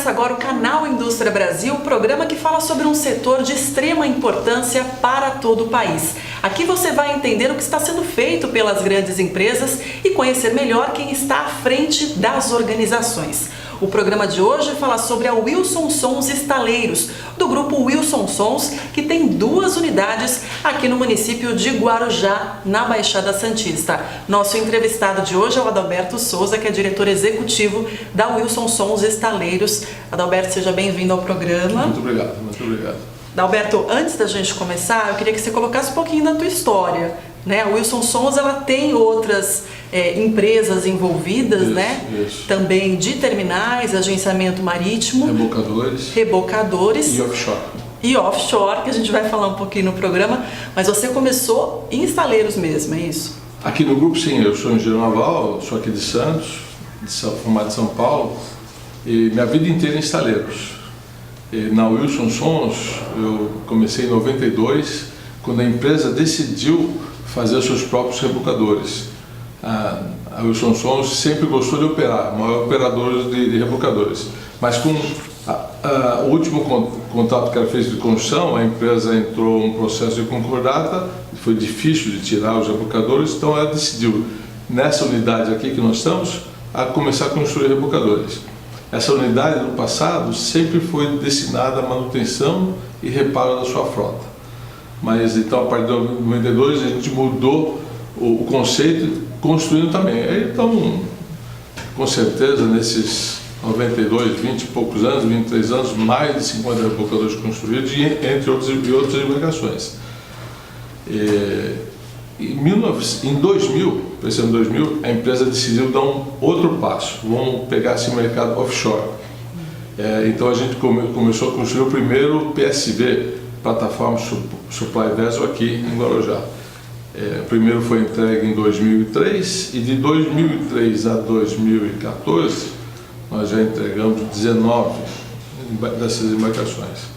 Começa agora o canal Indústria Brasil, programa que fala sobre um setor de extrema importância para todo o país. Aqui você vai entender o que está sendo feito pelas grandes empresas e conhecer melhor quem está à frente das organizações. O programa de hoje fala sobre a Wilson Sons Estaleiros, do grupo Wilson Sons, que tem 2 unidades aqui no município de Guarujá, na Baixada Santista. Nosso entrevistado de hoje é o Adalberto Souza, que é diretor executivo da Wilson Sons Estaleiros. Adalberto, seja bem-vindo ao programa. Muito obrigado, muito obrigado. Adalberto, antes da gente começar, eu queria que você colocasse um pouquinho da tua história. A Wilson Sons, ela tem outras empresas envolvidas, Isso. Também de terminais, agenciamento marítimo, rebocadores e offshore, que a gente vai falar um pouquinho no programa, mas você começou em estaleiros mesmo, é isso? Aqui no grupo, sim, eu sou engenheiro naval, sou aqui de Santos, formado de São Paulo, e minha vida inteira em estaleiros. E na Wilson Sons, eu comecei em 92, quando a empresa decidiu fazer os seus próprios rebocadores. A Wilson Sons sempre gostou de operar, maior operador de rebocadores. Mas com o último contrato que ela fez de construção, a empresa entrou em um processo de concordata, foi difícil de tirar os rebocadores, então ela decidiu, nessa unidade aqui que nós estamos, a começar a construir rebocadores. Essa unidade, no passado, sempre foi destinada à manutenção e reparo da sua frota. Mas então, a partir de 92, a gente mudou o conceito, construindo também. Então, com certeza, nesses 92, 20 e poucos anos, 23 anos, mais de 50 rebocadores construídos, entre outras embarcações. Em 2000, pensando em 2000, a empresa decidiu dar um outro passo. Vamos pegar esse mercado offshore. Então, a gente começou a construir o primeiro PSV, Plataforma Supply Vessel, aqui em Guarujá. O primeiro foi entregue em 2003 e de 2003 a 2014 nós já entregamos 19 dessas embarcações.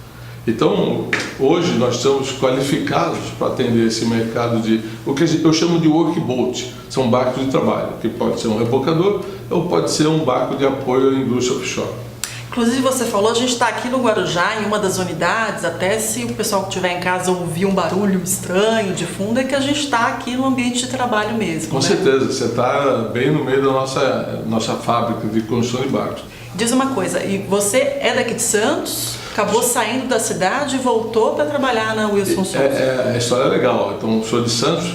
Então, hoje nós estamos qualificados para atender esse mercado de o que eu chamo de workboat, são barcos de trabalho, que pode ser um rebocador ou pode ser um barco de apoio à indústria offshore. Inclusive, você falou, a gente está aqui no Guarujá, em uma das unidades, até se o pessoal que estiver em casa ouvir um barulho estranho de fundo, é que a gente está aqui no ambiente de trabalho mesmo. Com certeza, você está bem no meio da nossa fábrica de construção de barcos. Diz uma coisa, e você é daqui de Santos, acabou saindo da cidade e voltou para trabalhar na Wilson Sons? A história é legal. Então, sou de Santos,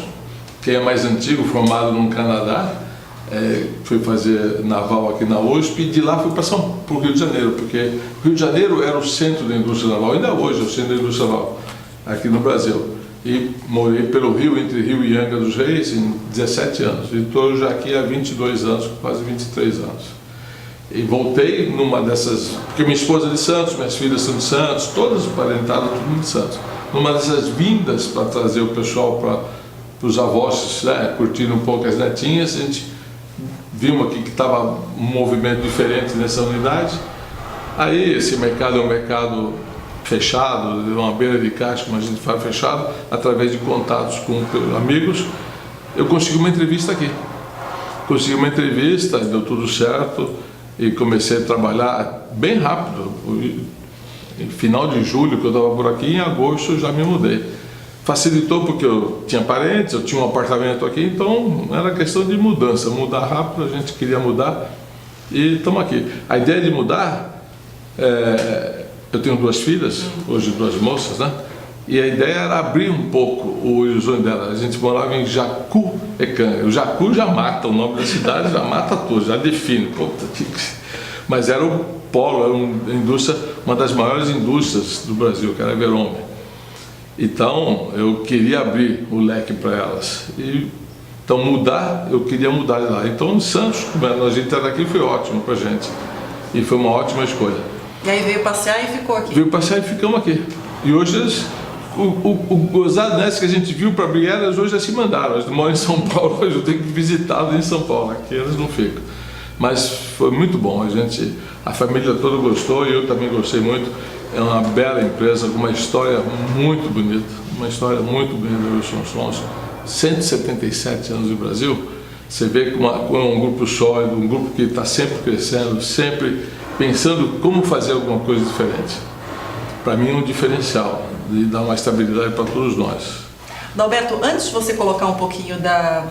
quem é mais antigo, formado no Canadá, fui fazer naval aqui na USP e de lá fui para o Rio de Janeiro, porque o Rio de Janeiro era o centro da indústria naval, ainda hoje é o centro da indústria naval aqui no Brasil. E morei pelo Rio, entre Rio e Angra dos Reis, em 17 anos. E estou já aqui há 22 anos, quase 23 anos. E voltei numa dessas, porque minha esposa é de Santos, minhas filhas são de Santos, todas parentadas, tudo de Santos. Numa dessas vindas para trazer o pessoal para os avós, curtindo um pouco as netinhas, a gente vimos aqui que estava um movimento diferente nessa unidade. Aí esse mercado é um mercado fechado, de uma beira de caixa, como a gente fala, fechado, através de contatos com amigos. Eu consegui uma entrevista aqui. Consegui uma entrevista, deu tudo certo e comecei a trabalhar bem rápido. Em final de julho, que eu estava por aqui, em agosto eu já me mudei. Facilitou porque eu tinha parentes, eu tinha um apartamento aqui, então era questão de mudança, mudar rápido, a gente queria mudar e estamos aqui. A ideia de mudar, eu tenho 2 filhas, hoje 2 moças, e a ideia era abrir um pouco o horizonte dela. A gente morava em Jacuecanga, o Jacu já mata, o nome da cidade já mata tudo, já define, mas era o polo, era uma das maiores indústrias do Brasil, que era a Verome. Então, eu queria abrir o leque para elas. Então, eu queria mudar de lá. Então, em Santos, como a gente era aqui, foi ótimo para a gente. E foi uma ótima escolha. E aí veio passear e ficou aqui? Veio passear e ficamos aqui. E hoje, o gozado nessa que a gente viu para abrir elas, hoje já se mandaram. Elas moram em São Paulo, hoje eu tenho que visitá-las em São Paulo. Aqui elas não ficam. Mas foi muito bom. A família toda gostou e eu também gostei muito. É uma bela empresa, com uma história muito bonita, uma história muito bonita da Wilson Sons. 177 anos no Brasil, você vê que é um grupo sólido, um grupo que está sempre crescendo, sempre pensando como fazer alguma coisa diferente. Para mim é um diferencial e dá uma estabilidade para todos nós. Adalberto, antes de você colocar um pouquinho da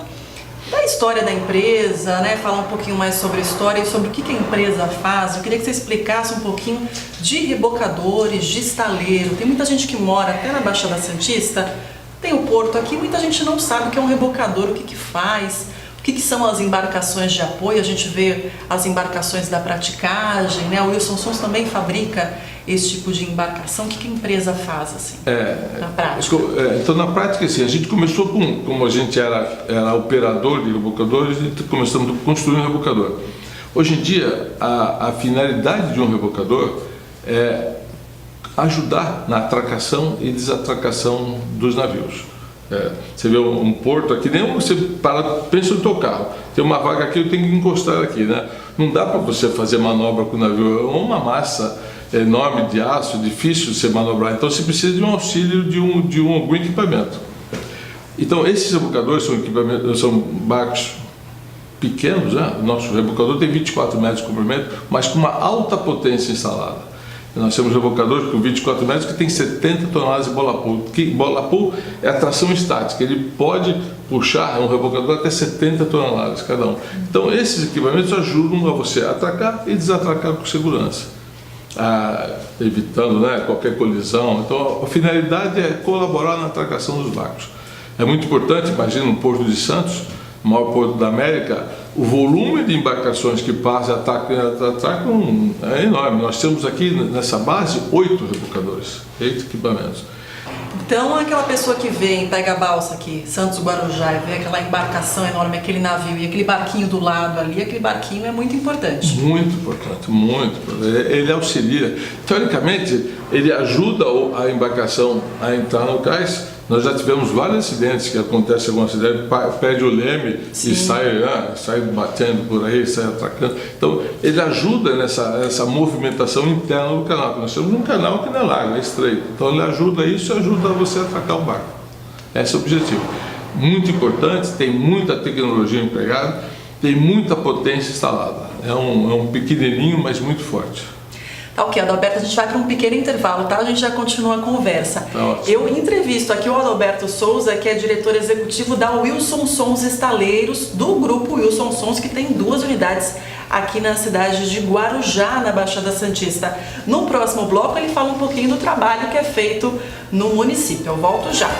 história da empresa, né, falar um pouquinho mais sobre a história e sobre o que a empresa faz, eu queria que você explicasse um pouquinho de rebocadores, de estaleiro. Tem muita gente que mora até na Baixada Santista, tem o porto aqui, muita gente não sabe o que é um rebocador, o que faz, o que são as embarcações de apoio. A gente vê as embarcações da praticagem, né? O Wilson Sons também fabrica esse tipo de embarcação. O que a empresa faz assim, na prática? Então, na prática, assim, a gente começou como a gente era operador de rebocadores, e começamos a construir um rebocador. Hoje em dia, a finalidade de um rebocador é ajudar na atracação e desatracação dos navios. Você vê um porto aqui, nem você pensa no teu carro, tem uma vaga aqui, eu tenho que encostar aqui, né? Não dá para você fazer manobra com o navio, é uma massa enorme de aço, difícil de você manobrar, então você precisa de um auxílio de algum equipamento. Então esses rebocadores são barcos pequenos, né? O nosso rebocador tem 24 metros de comprimento, mas com uma alta potência instalada. Nós temos rebocadores com 24 metros que tem 70 toneladas de bola pool. Bola pool é a tração estática, ele pode puxar um rebocador até 70 toneladas cada um. Então esses equipamentos ajudam a você atracar e desatracar com segurança, evitando, né, qualquer colisão. Então a finalidade é colaborar na atracação dos barcos. É muito importante, imagina no Porto de Santos, o maior porto da América, o volume de embarcações que passam e atracam é enorme. Nós temos aqui nessa base 8 rebocadores, 8 equipamentos. Então aquela pessoa que vem, pega a balsa aqui, Santos Guarujá, e vê aquela embarcação enorme, aquele navio e aquele barquinho do lado ali, aquele barquinho é muito importante. Muito importante, muito importante. Ele auxilia. Teoricamente, ele ajuda a embarcação a entrar no cais. Nós já tivemos vários acidentes que acontecem, algum acidente, perde o leme e sai batendo por aí, sai atracando. Então, ele ajuda nessa movimentação interna do canal. Nós temos um canal que não é largo, é estreito. Então, ele ajuda isso e ajuda você a atracar o barco. Esse é o objetivo. Muito importante, tem muita tecnologia empregada, tem muita potência instalada. É um pequenininho, mas muito forte. Tá, ok, Adalberto, a gente vai para um pequeno intervalo, tá? A gente já continua a conversa. Tá, eu entrevisto aqui o Adalberto Souza, que é diretor executivo da Wilson Sons Estaleiros, do grupo Wilson Sons, que tem 2 unidades aqui na cidade de Guarujá, na Baixada Santista. No próximo bloco ele fala um pouquinho do trabalho que é feito no município. Eu volto já.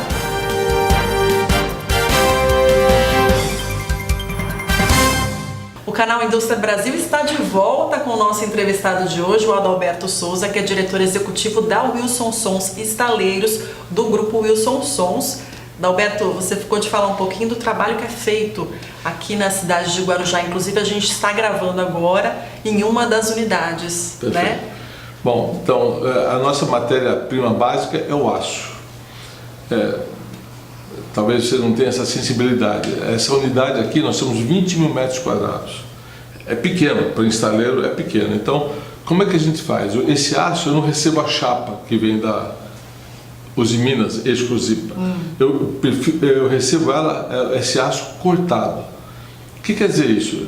O canal Indústria Brasil está de volta com o nosso entrevistado de hoje, o Adalberto Souza, que é diretor executivo da Wilson Sons Estaleiros, do grupo Wilson Sons. Adalberto, você ficou de falar um pouquinho do trabalho que é feito aqui na cidade de Guarujá. Inclusive, a gente está gravando agora em uma das unidades. Perfeito. Né? Bom, então, a nossa matéria-prima básica é o aço. Talvez você não tenha essa sensibilidade. Essa unidade aqui, nós temos 20 mil metros quadrados. É pequeno, para estaleiro é pequeno. Então, como é que a gente faz? Esse aço, eu não recebo a chapa que vem da Usiminas, Exclusiva. Eu recebo esse aço cortado. O que quer dizer isso?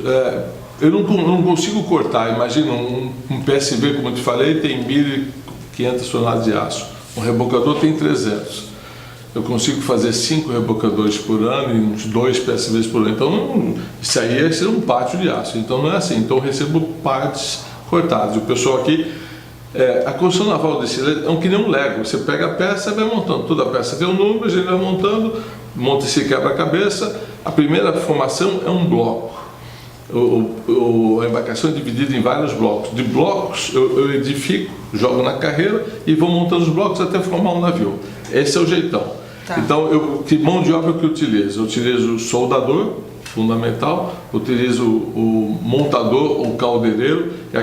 Eu não consigo cortar. Imagina um PSV, como eu te falei, tem 1.500 toneladas de aço. Um rebocador tem 300. Eu consigo fazer 5 rebocadores por ano e uns 2 PSVs por ano. Então, isso aí é ser um pátio de aço. Então, não é assim. Então, eu recebo partes cortadas. O pessoal aqui, a construção naval desse é que nem um Lego. Você pega a peça e vai montando. Toda a peça tem um número, a gente vai montando, monta esse quebra-cabeça. A primeira formação é um bloco. A embarcação é dividida em vários blocos. De blocos, eu edifico, jogo na carreira e vou montando os blocos até formar um navio. Esse é o jeitão. Tá. Então, que mão de obra que eu utilizo? Eu utilizo o soldador, fundamental, utilizo o montador ou caldeireiro, é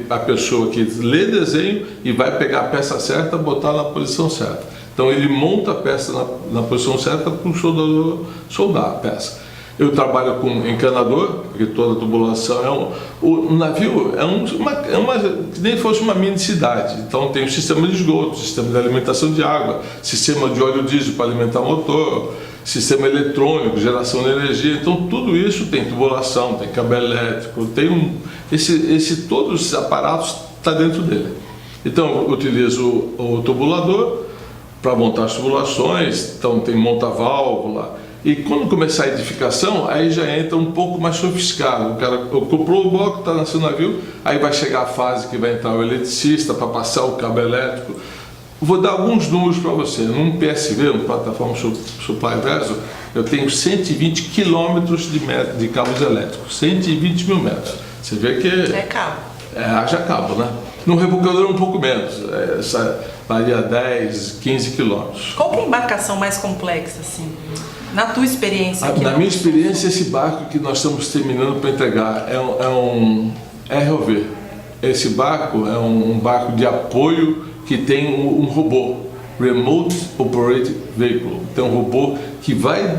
a pessoa que lê desenho e vai pegar a peça certa, botar na posição certa. Então, ele monta a peça na posição certa para o soldador soldar a peça. Eu trabalho com encanador, porque toda a tubulação o navio que nem fosse uma mini cidade. Então tem o sistema de esgoto, sistema de alimentação de água, sistema de óleo diesel para alimentar motor, sistema eletrônico, geração de energia. Então tudo isso tem tubulação, tem cabo elétrico, tem todos os aparatos está dentro dele. Então eu utilizo o tubulador para montar as tubulações, então tem monta-válvula. E quando começar a edificação, aí já entra um pouco mais sofisticado. O cara comprou o bloco, está nascendo o navio, aí vai chegar a fase que vai entrar o eletricista para passar o cabo elétrico. Vou dar alguns números para você. Num PSV, uma plataforma Supply Vessel, eu tenho 120 quilômetros de cabos elétricos, 120 mil metros. Você vê que... É cabo. Haja cabo, né? No rebocador um pouco menos, varia 10, 15 quilômetros. Qual que é a embarcação mais complexa, assim, na tua experiência? Aqui Na minha experiência, esse barco que nós estamos terminando para entregar é um ROV. Esse barco é um barco de apoio que tem um robô, Remote Operated Vehicle. Tem um robô que vai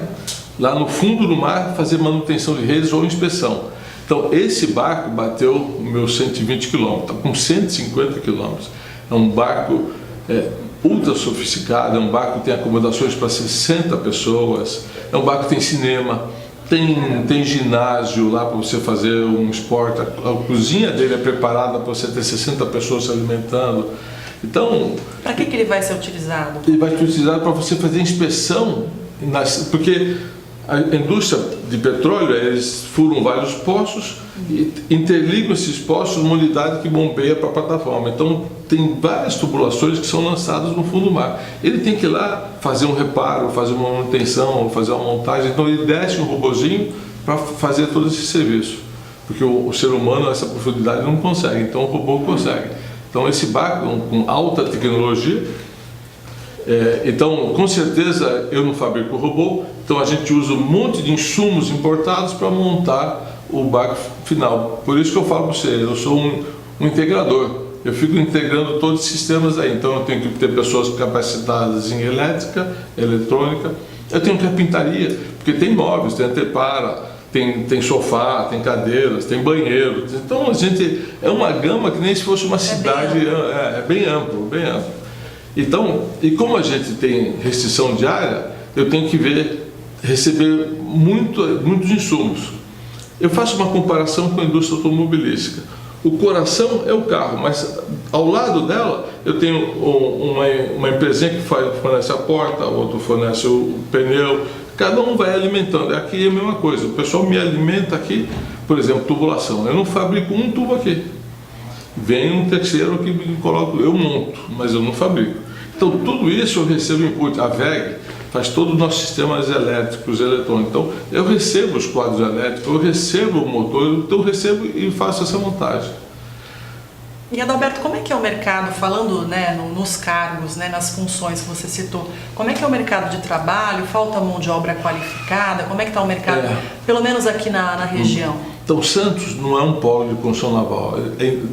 lá no fundo do mar fazer manutenção de redes ou inspeção. Então, esse barco bateu os meus 120 km, está com 150 km. É um barco ultra sofisticado, é um barco que tem acomodações para 60 pessoas, é um barco que tem cinema, tem ginásio lá para você fazer um esporte, a cozinha dele é preparada para você ter 60 pessoas se alimentando. Então... Para que ele vai ser utilizado? Ele vai ser utilizado para você fazer inspeção, porque a indústria de petróleo, eles furam vários poços e interligam esses poços numa unidade que bombeia para a plataforma. Então, tem várias tubulações que são lançadas no fundo do mar. Ele tem que ir lá fazer um reparo, fazer uma manutenção, fazer uma montagem. Então, ele desce um robozinho para fazer todo esse serviço. Porque o ser humano, essa profundidade, não consegue. Então, o robô consegue. Então, esse barco com alta tecnologia... então, com certeza, eu não fabrico o robô, então a gente usa um monte de insumos importados para montar o barco final. Por isso que eu falo para você, eu sou um integrador, eu fico integrando todos os sistemas aí. Então eu tenho que ter pessoas capacitadas em elétrica, eletrônica, eu tenho carpintaria, porque tem móveis, tem antepara, tem sofá, tem cadeiras, tem banheiro. Então a gente, é uma gama que nem se fosse uma cidade, é bem amplo, bem amplo. Então, e como a gente tem restrição de área, eu tenho que receber muitos insumos. Eu faço uma comparação com a indústria automobilística. O coração é o carro, mas ao lado dela eu tenho uma empresinha que fornece a porta, o outro fornece o pneu, cada um vai alimentando. Aqui é a mesma coisa, o pessoal me alimenta aqui, por exemplo, tubulação. Eu não fabrico um tubo aqui. Vem um terceiro que me coloca, eu monto, mas eu não fabrico. Então, tudo isso eu recebo input. A VEG faz todos os nossos sistemas elétricos, eletrônicos. Então, eu recebo os quadros elétricos, eu recebo o motor, então eu recebo e faço essa montagem. E Adalberto, como é que é o mercado, falando nos cargos, nas funções que você citou, como é que é o mercado de trabalho? Falta mão de obra qualificada? Como é que está o mercado, pelo menos aqui na região? Então, Santos não é um polo de construção naval.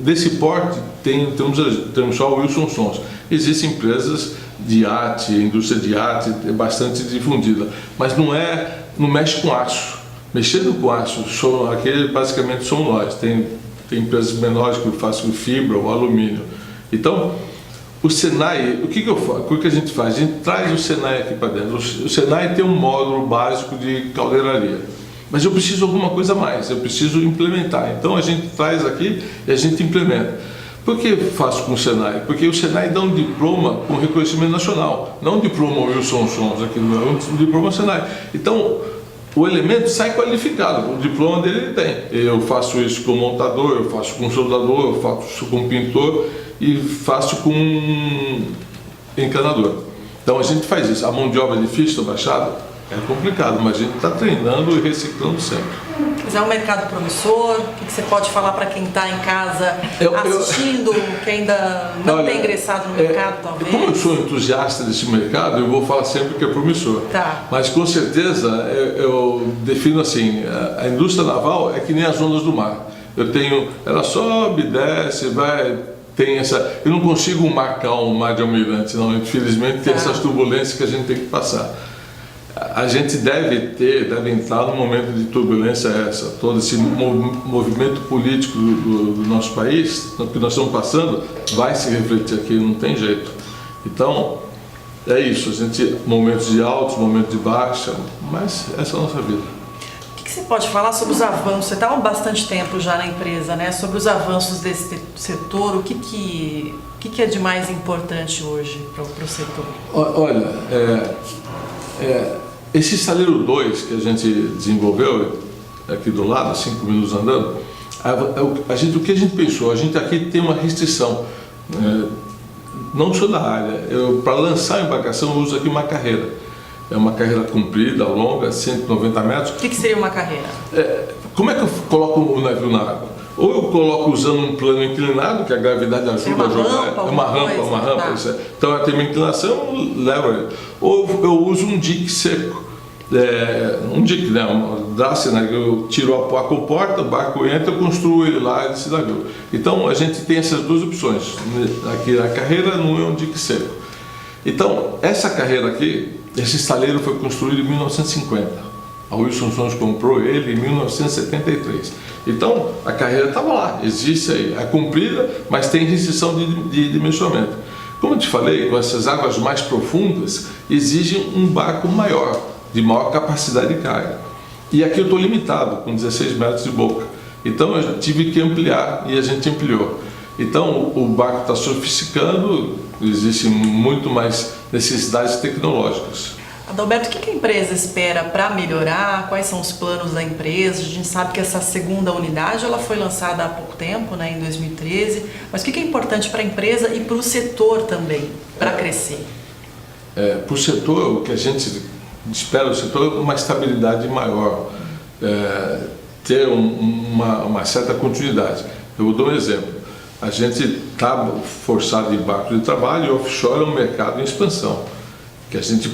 Desse porte, temos só o Wilson Sons. Existem empresas de iate, indústria de iate é bastante difundida, mas não mexe com aço. Mexendo com aço, aqui basicamente somos nós. Tem empresas menores que fazem fibra ou alumínio. Então, o Senai, o que a gente faz? A gente traz o Senai aqui para dentro. O Senai tem um módulo básico de caldeiraria. Mas eu preciso de alguma coisa a mais, eu preciso implementar. Então a gente traz aqui e a gente implementa. Por que faço com o Senai? Porque o Senai dá um diploma com reconhecimento nacional, não um diploma Wilson Sons, aqui não é um diploma Senai. Então o elemento sai qualificado, o diploma dele ele tem. Eu faço isso com montador, eu faço com soldador, eu faço com pintor e faço com encanador. Então a gente faz isso. A mão de obra é difícil da Baixada? É complicado, mas a gente está treinando e reciclando sempre. Mas é um mercado promissor? O que você pode falar para quem está em casa assistindo, que ainda não tem ingressado no mercado, talvez? Como eu sou entusiasta desse mercado, eu vou falar sempre que é promissor. Tá. Mas com certeza eu defino assim, a indústria naval é que nem as ondas do mar. Ela sobe, desce, vai... Eu não consigo um mar calmo, um mar de almirante, não. Infelizmente tem essas turbulências que a gente tem que passar. A gente deve entrar num momento de turbulência todo esse movimento político do nosso país, que nós estamos passando, vai se refletir aqui, não tem jeito. Então, é isso, momentos de altos, momentos de baixa, mas essa é a nossa vida. O que que você pode falar sobre os avanços? Você está há bastante tempo já na empresa, né? Sobre os avanços desse setor, o que é de mais importante hoje para o setor? Olha, esse Estaleiro 2 que a gente desenvolveu aqui do lado, 5 minutos andando, o que a gente pensou? A gente aqui tem uma restrição, não sou da área, para lançar a embarcação eu uso aqui uma carreira. É uma carreira comprida, longa, 190 metros. O que seria uma carreira? Como é que eu coloco o navio na água? Ou eu coloco usando um plano inclinado, que a gravidade ajuda a jogar. É uma rampa. Tá. Então ela tem uma inclinação, leva ele. Ou eu uso um dique seco. Um dique, né? Eu tiro a comporta, o barco entra, eu construo ele lá nesse navio. Então a gente tem essas duas opções. Aqui a carreira não é um dique seco. Então essa carreira aqui, esse estaleiro foi construído em 1950. A Wilson Sons comprou ele em 1973. Então, a carreira estava lá, existe aí. É comprida, mas tem restrição de dimensionamento. Como eu te falei, com essas águas mais profundas, exigem um barco maior, de maior capacidade de carga. E aqui eu estou limitado, com 16 metros de boca. Então, eu tive que ampliar e a gente ampliou. Então, o barco está sofisticando, existem muito mais necessidades tecnológicas. Adalberto, o que a empresa espera para melhorar? Quais são os planos da empresa? A gente sabe que essa segunda unidade ela foi lançada há pouco tempo, né, em 2013. Mas o que é importante para a empresa e para o setor também, para crescer? Para o setor, o que a gente espera do setor é uma estabilidade maior, ter uma certa continuidade. Eu vou dar um exemplo. A gente está forçado em barco de trabalho e offshore é um mercado em expansão, que a gente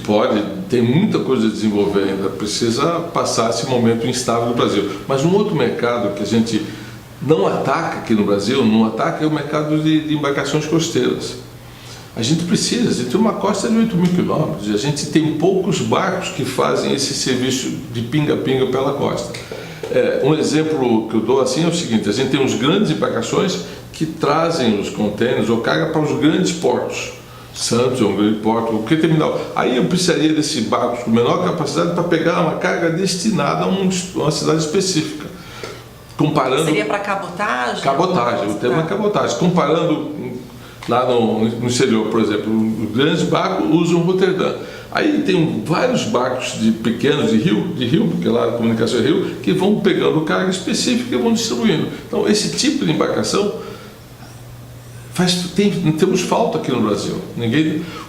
tem muita coisa a desenvolver ainda, precisa passar esse momento instável no Brasil. Mas um outro mercado que a gente não ataca aqui no Brasil, é o mercado de embarcações costeiras. A gente tem uma costa de 8.000 quilômetros e a gente tem poucos barcos que fazem esse serviço de pinga-pinga pela costa. Um exemplo que eu dou assim é o seguinte: a gente tem uns grandes embarcações que trazem os contêineres ou carga para os grandes portos. Santos é um grande porto, qualquer terminal. Aí eu precisaria desse barco com menor capacidade para pegar uma carga destinada a uma cidade específica. Comparando... Seria para cabotagem? Cabotagem, o termo é cabotagem. Comparando lá no exterior, por exemplo, os grandes barcos usam Roterdã. Aí tem vários barcos pequenos de rio, porque lá a comunicação é rio, que vão pegando carga específica e vão distribuindo. Então esse tipo de embarcação temos falta aqui no Brasil.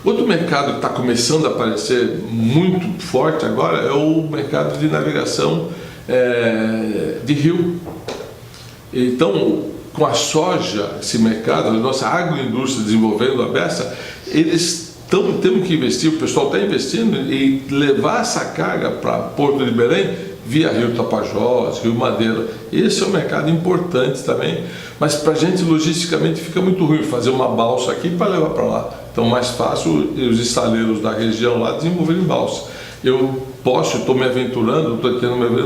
Outro mercado que está começando a aparecer muito forte agora é o mercado de navegação de rio. Então, com a soja, esse mercado, a nossa agroindústria desenvolvendo a beça, temos que investir, o pessoal está investindo em levar essa carga para Porto de Belém via Rio Tapajós, Rio Madeira. Esse é um mercado importante também, mas para a gente logisticamente fica muito ruim fazer uma balsa aqui para levar para lá. Então mais fácil os estaleiros da região lá desenvolverem balsa. Estou me aventurando,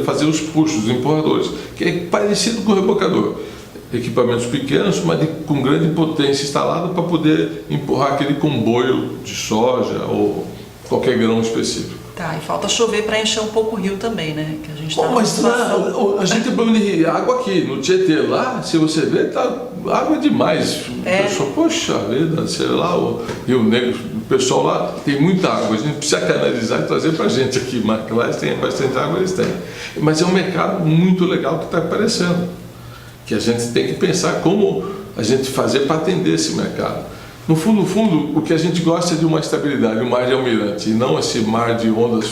fazer os puxos, os empurradores, que é parecido com o rebocador. Equipamentos pequenos, mas com grande potência instalada para poder empurrar aquele comboio de soja ou qualquer grão específico. Tá, e falta chover para encher um pouco o rio também, né? Que a gente mas lá, a gente tem problema de água aqui, no Tietê, lá, se você ver, tá água demais. O pessoal, poxa vida, sei lá, o Rio Negro, o pessoal lá tem muita água, a gente precisa canalizar e trazer para a gente aqui, mas lá eles têm bastante água, eles têm. Mas é um mercado muito legal que está aparecendo, que a gente tem que pensar como a gente fazer para atender esse mercado. No fundo, o que a gente gosta é de uma estabilidade, um mar de almirante, e não esse mar de ondas,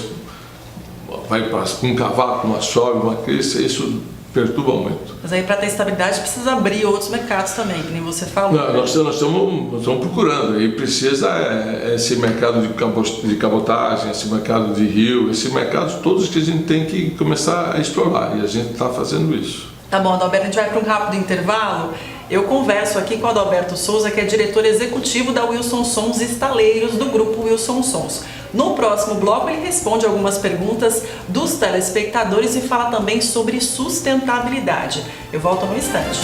vai para um cavaco, uma chove, uma cresça, isso perturba muito. Mas aí para ter estabilidade precisa abrir outros mercados também, que nem você falou. Não, nós estamos procurando, aí precisa esse mercado de cabotagem, esse mercado de rio, esses mercados todos que a gente tem que começar a explorar, e a gente está fazendo isso. Tá bom, Adalberto, a gente vai para um rápido intervalo. Eu converso aqui com o Adalberto Souza, que é diretor executivo da Wilson Sons Estaleiros, do grupo Wilson Sons. No próximo bloco, ele responde algumas perguntas dos telespectadores e fala também sobre sustentabilidade. Eu volto no instante.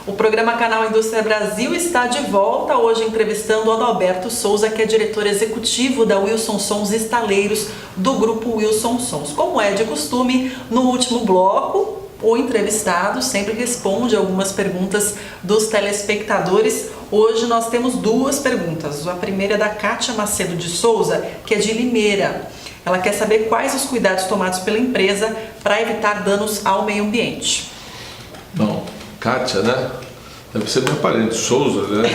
O programa Canal Indústria Brasil está de volta, hoje entrevistando o Adalberto Souza, que é diretor executivo da Wilson Sons Estaleiros, do grupo Wilson Sons. Como é de costume, no último bloco, o entrevistado sempre responde algumas perguntas dos telespectadores. Hoje nós temos duas perguntas. A primeira é da Kátia Macedo de Souza, que é de Limeira. Ela quer saber quais os cuidados tomados pela empresa para evitar danos ao meio ambiente. Bom, Kátia, né? Deve ser meu parente, Souza, né?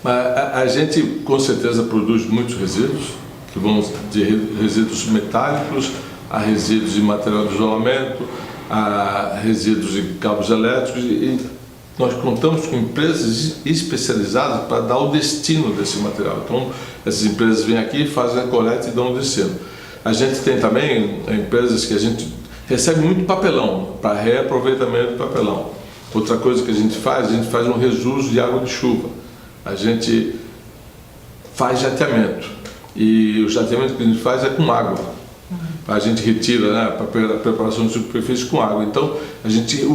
Mas a gente com certeza produz muitos resíduos, que vão de resíduos metálicos a resíduos de material de isolamento, a resíduos de cabos elétricos, e nós contamos com empresas especializadas para dar o destino desse material. Então, essas empresas vêm aqui, fazem a coleta e dão o destino. A gente tem também empresas que a gente recebe muito papelão, para reaproveitamento de papelão. Outra coisa que a gente faz um resuso de água de chuva. A gente faz jateamento, e o jateamento que a gente faz é com água. A gente retira, né, para preparação de superfície com água. Então, a gente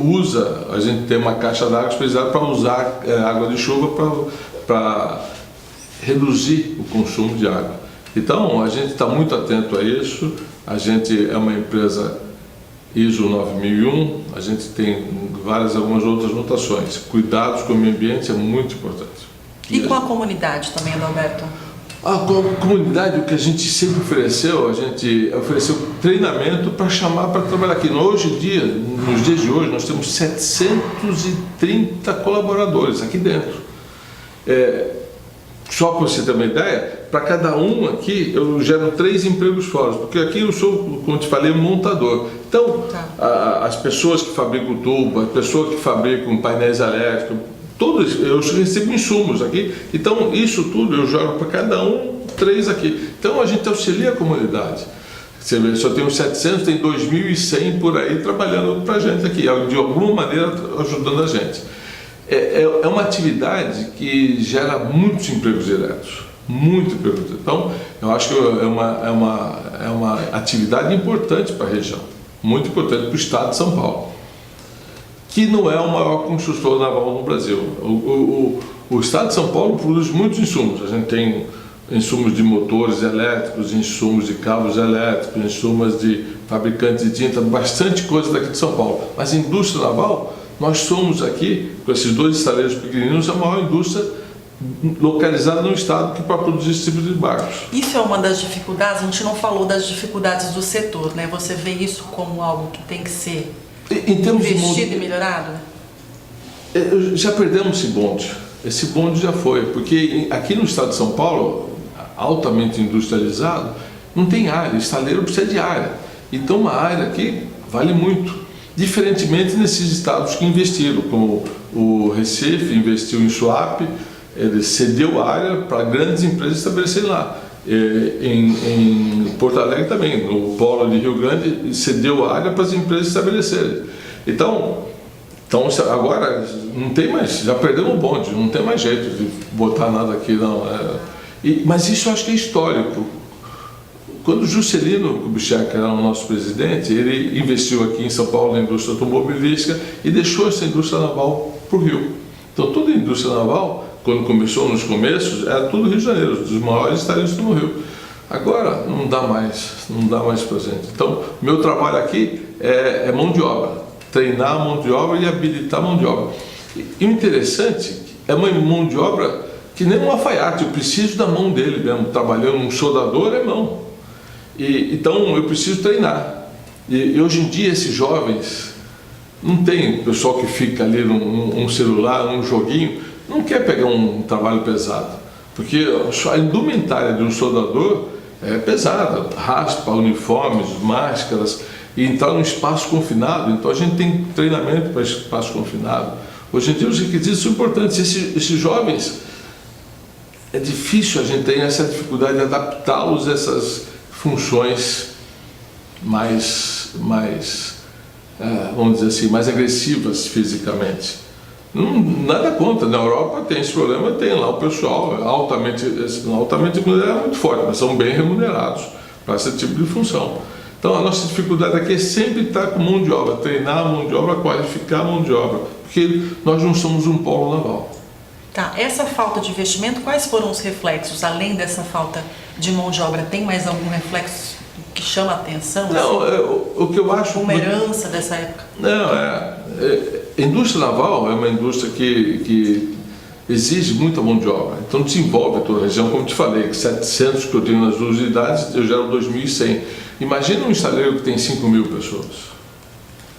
tem uma caixa d'água especializada para usar água de chuva para reduzir o consumo de água. Então, a gente está muito atento a isso. A gente é uma empresa ISO 9001, a gente tem algumas outras notações. Cuidados com o meio ambiente é muito importante. E com a comunidade também, Adalberto? A comunidade, o que a gente sempre ofereceu, a gente ofereceu treinamento para chamar para trabalhar aqui. Hoje em dia, nos dias de hoje, nós temos 730 colaboradores aqui dentro. Só para você ter uma ideia, para cada um aqui eu gero 3 empregos fora, porque aqui eu sou, como te falei, montador. Então, as pessoas que fabricam tubo, as pessoas que fabricam painéis elétricos, todos, eu recebo insumos aqui. Então, isso tudo eu jogo para cada um 3 aqui. Então, a gente auxilia a comunidade. Você vê, só tem uns 700, tem 2.100 por aí trabalhando para a gente aqui, de alguma maneira ajudando a gente. É uma atividade que gera muitos empregos diretos, muito emprego direto. Então, eu acho que é uma atividade importante para a região, muito importante para o estado de São Paulo, que não é o maior construtor naval no Brasil. O estado de São Paulo produz muitos insumos. A gente tem insumos de motores elétricos, insumos de cabos elétricos, insumos de fabricantes de tinta, bastante coisa daqui de São Paulo. Mas a indústria naval, nós somos aqui, com esses 2 estaleiros pequeninos, a maior indústria localizada no estado para produzir esse tipo de barcos. Isso é uma das dificuldades, a gente não falou das dificuldades do setor, né? Você vê isso como algo que tem que ser investido e melhorado? Já perdemos esse bonde já foi, porque aqui no estado de São Paulo, altamente industrializado, não tem área, estaleiro precisa de área. Então uma área aqui vale muito. Diferentemente nesses estados que investiram, como o Recife investiu em Suape, ele cedeu área para grandes empresas estabelecerem lá. Em Porto Alegre também, no polo de Rio Grande, cedeu área para as empresas estabelecerem. Então agora não tem mais, já perdemos o bonde, não tem mais jeito de botar nada aqui, não. Mas isso eu acho que é histórico. Quando o Juscelino Kubitschek era o nosso presidente, ele investiu aqui em São Paulo na indústria automobilística e deixou essa indústria naval para o Rio. Então toda a indústria naval, quando começou nos começos, era tudo Rio de Janeiro, dos maiores estados no Rio. Agora não dá mais para a gente. Então, meu trabalho aqui é mão de obra, treinar a mão de obra e habilitar a mão de obra. E o interessante é uma mão de obra que nem um alfaiate, eu preciso da mão dele mesmo, trabalhando, um soldador é mão. Então eu preciso treinar. E hoje em dia esses jovens, não tem pessoal que fica ali num celular, num joguinho, não quer pegar um trabalho pesado, porque a indumentária de um soldador é pesada, raspa, uniformes, máscaras, e entrar num espaço confinado. Então a gente tem treinamento para espaço confinado. Hoje em dia os requisitos são importantes. Esses jovens, é difícil, a gente tem essa dificuldade de adaptá-los a essas funções mais vamos dizer assim, mais agressivas fisicamente. Nada contra, na Europa tem esse problema, tem lá o pessoal altamente remunerado, muito forte, mas são bem remunerados para esse tipo de função. Então a nossa dificuldade aqui é sempre estar com mão de obra, treinar a mão de obra, qualificar a mão de obra, porque nós não somos um polo naval. Tá, essa falta de investimento, quais foram os reflexos? Além dessa falta de mão de obra, tem mais algum reflexo que chama a atenção? Não, o que eu acho... Uma herança dessa época? Não, a indústria naval é uma indústria que exige muita mão de obra. Então desenvolve toda a região, como te falei, 700 que eu tenho nas duas unidades, eu gero 2.100. Imagina um estaleiro que tem 5.000 pessoas.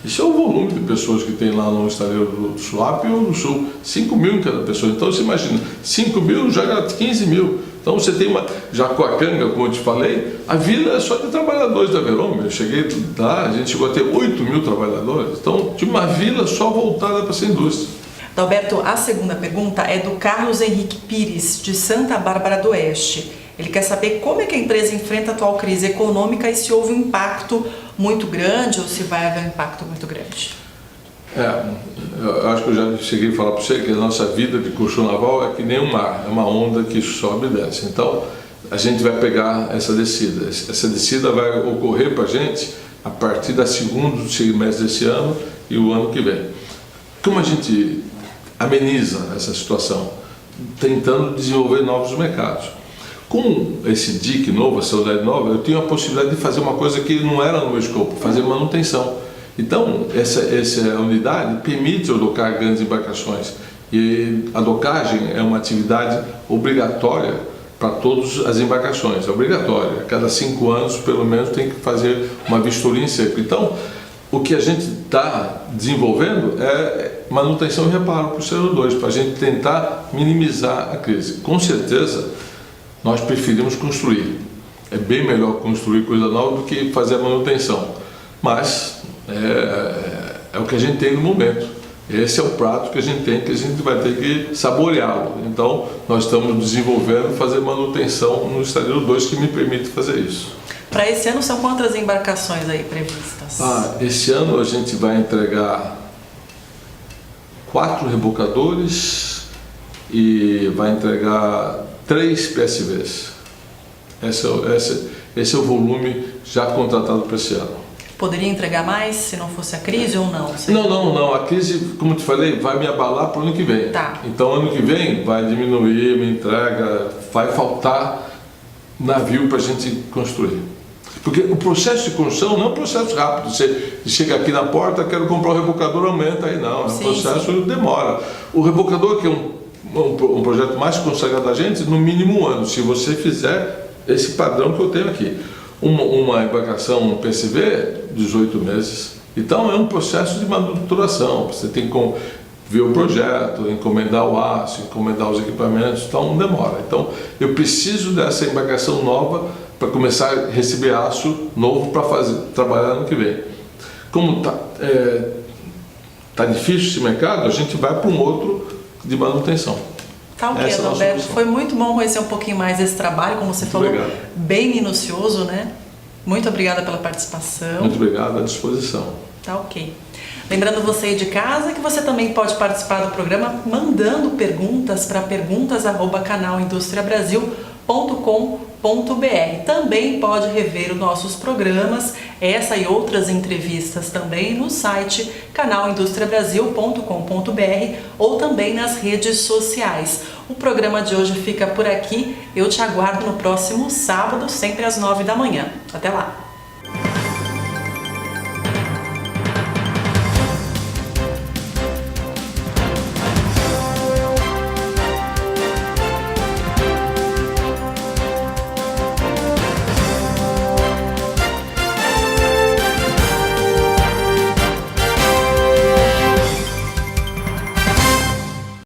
Isso é o volume de pessoas que tem lá no estaleiro do Suape ou do Sul. 5.000 em cada pessoa. Então você imagina, 5.000 já era 15.000. Então você tem uma Jacuacanga, como eu te falei, a vila é só de trabalhadores da Verome. Eu cheguei lá, a gente chegou a ter 8.000 trabalhadores. Então tinha uma vila só voltada para essa indústria. Dalberto, a segunda pergunta é do Carlos Henrique Pires, de Santa Bárbara do Oeste. Ele quer saber como é que a empresa enfrenta a atual crise econômica e se houve um impacto muito grande ou se vai haver um impacto muito grande. Eu acho que eu já cheguei a falar para você que a nossa vida de curso naval é que nem um mar, é uma onda que sobe e desce. Então, a gente vai pegar essa descida. Essa descida vai ocorrer para a gente a partir da segundo trimestre desse ano e o ano que vem. Como a gente ameniza essa situação? Tentando desenvolver novos mercados. Com esse DIC novo, essa unidade nova, eu tenho a possibilidade de fazer uma coisa que não era no meu escopo, fazer manutenção. Então, essa unidade permite eu docar grandes embarcações. E a docagem é uma atividade obrigatória para todas as embarcações, é obrigatória. A cada 5 anos, pelo menos, tem que fazer uma vistoria em seco. Então, o que a gente está desenvolvendo é manutenção e reparo para os servidores, para a gente tentar minimizar a crise. Com certeza, nós preferimos construir. É bem melhor construir coisa nova do que fazer a manutenção. Mas é o que a gente tem no momento. Esse é o prato que a gente tem, que a gente vai ter que saboreá-lo. Então, nós estamos desenvolvendo fazer manutenção no estaleiro 2 que me permite fazer isso. Para esse ano, são quantas embarcações aí previstas? Esse ano a gente vai entregar 4 rebocadores e vai entregar 3 PSVs. Esse é o volume já contratado para esse ano. Poderia entregar mais se não fosse a crise ou não? Não. A crise, como eu te falei, vai me abalar para o ano que vem. Tá. Então, ano que vem vai diminuir minha entrega, vai faltar navio para a gente construir. Porque o processo de construção não é um processo rápido. Você chega aqui na porta, quero comprar um rebocador, aumenta aí. Não, é um processo que demora. O rebocador, que é um projeto mais consagrado da gente, no mínimo 1 ano, se você fizer esse padrão que eu tenho aqui. Uma embarcação, um PSV, 18 meses. Então é um processo de manuturação. Você tem que ver o projeto, encomendar o aço, encomendar os equipamentos, então demora. Então eu preciso dessa embarcação nova para começar a receber aço novo para trabalhar no que vem. Como tá difícil esse mercado, a gente vai para um outro de manutenção. Tá ok, Adalberto. Foi muito bom conhecer um pouquinho mais desse trabalho, como você falou, bem minucioso, né? Muito obrigada pela participação. Muito obrigado, à disposição. Tá ok. Lembrando você aí de casa que você também pode participar do programa mandando perguntas para perguntas@canalindustriabrasil.com.br. Também pode rever os nossos programas, essa e outras entrevistas também no site canalindustriabrasil.com.br ou também nas redes sociais. O programa de hoje fica por aqui. Eu te aguardo no próximo sábado, sempre às 9 da manhã. Até lá!